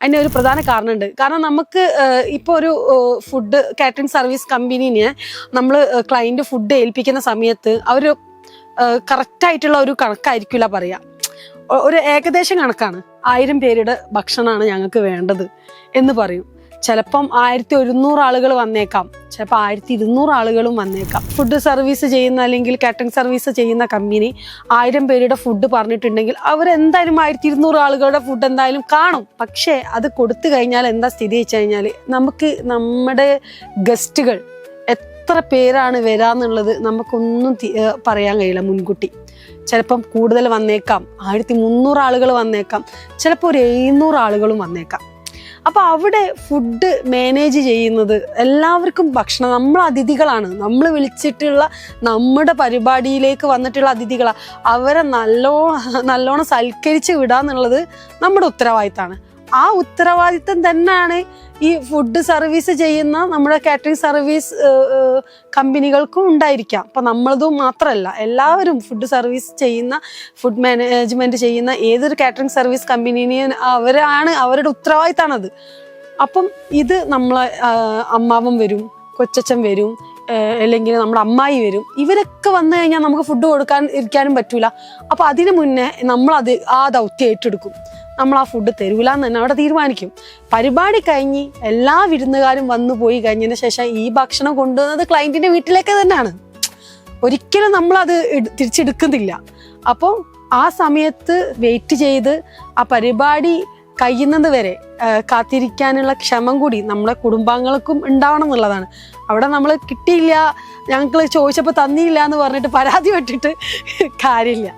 അതിന് ഒരു പ്രധാന കാരണമുണ്ട്. കാരണം നമുക്ക് ഇപ്പോൾ ഒരു ഫുഡ് കാറ്ററിംഗ് സർവീസ് കമ്പനീനെ നമ്മൾ ക്ലയൻറ്റ് ഫുഡ് ഏൽപ്പിക്കുന്ന സമയത്ത് അവർ കറക്റ്റായിട്ടുള്ള ഒരു കണക്കായിരിക്കില്ല പറയുക. ഒരു ഏകദേശം കണക്കാണ്, 1000 പേരുടെ ഭക്ഷണമാണ് ഞങ്ങൾക്ക് വേണ്ടത് എന്ന് പറയും. ചിലപ്പം 1100 ആളുകൾ വന്നേക്കാം, ചിലപ്പോൾ 1200 ആളുകളും വന്നേക്കാം. ഫുഡ് സർവീസ് ചെയ്യുന്ന അല്ലെങ്കിൽ കാറ്ററിംഗ് സർവീസ് ചെയ്യുന്ന കമ്പനി 1000 പേരുടെ ഫുഡ് പറഞ്ഞിട്ടുണ്ടെങ്കിൽ അവരെന്തായാലും 1200 ആളുകളുടെ ഫുഡ് എന്തായാലും കാണും. പക്ഷേ അത് കൊടുത്തു കഴിഞ്ഞാൽ എന്താ സ്ഥിതി വെച്ച് കഴിഞ്ഞാൽ നമുക്ക് നമ്മുടെ ഗസ്റ്റുകൾ എത്ര പേരാണ് വരാന്നുള്ളത് നമുക്കൊന്നും പറയാൻ കഴിയില്ല മുൻകൂട്ടി. ചിലപ്പം കൂടുതൽ വന്നേക്കാം, 1300 ആളുകൾ വന്നേക്കാം, ചിലപ്പോൾ ഒരു 700 ആളുകളും വന്നേക്കാം. അപ്പോൾ അവിടെ ഫുഡ് മാനേജ് ചെയ്യുന്നത് എല്ലാവർക്കും ഭക്ഷണം, നമ്മൾ അതിഥികളാണ്, നമ്മൾ വിളിച്ചിട്ടുള്ള നമ്മുടെ പരിപാടിയിലേക്ക് വന്നിട്ടുള്ള അതിഥികളാണ്. അവരെ നല്ലോണം സൽക്കരിച്ച് വിടാന്നുള്ളത് നമ്മുടെ ഉത്തരവാദിത്തമാണ്. ആ ഉത്തരവാദിത്തം തന്നെയാണ് ഈ ഫുഡ് സർവീസ് ചെയ്യുന്ന നമ്മുടെ കാറ്ററിംഗ് സർവീസ് കമ്പനികൾക്കും ഉണ്ടായിരിക്കാം. അപ്പം നമ്മളതും മാത്രമല്ല, എല്ലാവരും ഫുഡ് സർവീസ് ചെയ്യുന്ന, ഫുഡ് മാനേജ്മെൻറ്റ് ചെയ്യുന്ന ഏതൊരു കാറ്ററിംഗ് സർവീസ് കമ്പനിനെയും അവരുടെ ഉത്തരവാദിത്തമാണത്. അപ്പം ഇത് നമ്മളെ അമ്മാവൻ വരും, കൊച്ചച്ഛൻ വരും, അല്ലെങ്കിൽ നമ്മുടെ അമ്മായി വരും, ഇവരൊക്കെ വന്നു കഴിഞ്ഞാൽ നമുക്ക് ഫുഡ് ഇരിക്കാനും പറ്റൂല. അപ്പോൾ അതിന് മുന്നേ നമ്മളത് ആ ദൗത്യം ഏറ്റെടുക്കും. നമ്മൾ ആ ഫുഡ് തരൂല എന്ന് തന്നെ അവിടെ തീരുമാനിക്കും. പരിപാടി കഴിഞ്ഞ് എല്ലാ വിരുന്നുകാരും വന്നു പോയി കഴിഞ്ഞതിന് ശേഷം ഈ ഭക്ഷണം കൊണ്ടുവന്നത് ക്ലയൻറ്റിൻ്റെ വീട്ടിലേക്ക് തന്നെയാണ്. ഒരിക്കലും നമ്മളത് തിരിച്ചെടുക്കുന്നില്ല. അപ്പോൾ ആ സമയത്ത് വെയിറ്റ് ചെയ്ത് ആ പരിപാടി കഴിയുന്നത് വരെ കാത്തിരിക്കാനുള്ള ക്ഷമം കൂടി നമ്മുടെ കുടുംബാംഗങ്ങൾക്കും ഉണ്ടാവണം എന്നുള്ളതാണ്. അവിടെ നമ്മൾ കിട്ടിയില്ല, ഞങ്ങൾ ചോദിച്ചപ്പോൾ തന്നില്ല എന്ന് പറഞ്ഞിട്ട് പരാതി പെട്ടിട്ട് കാര്യമില്ല.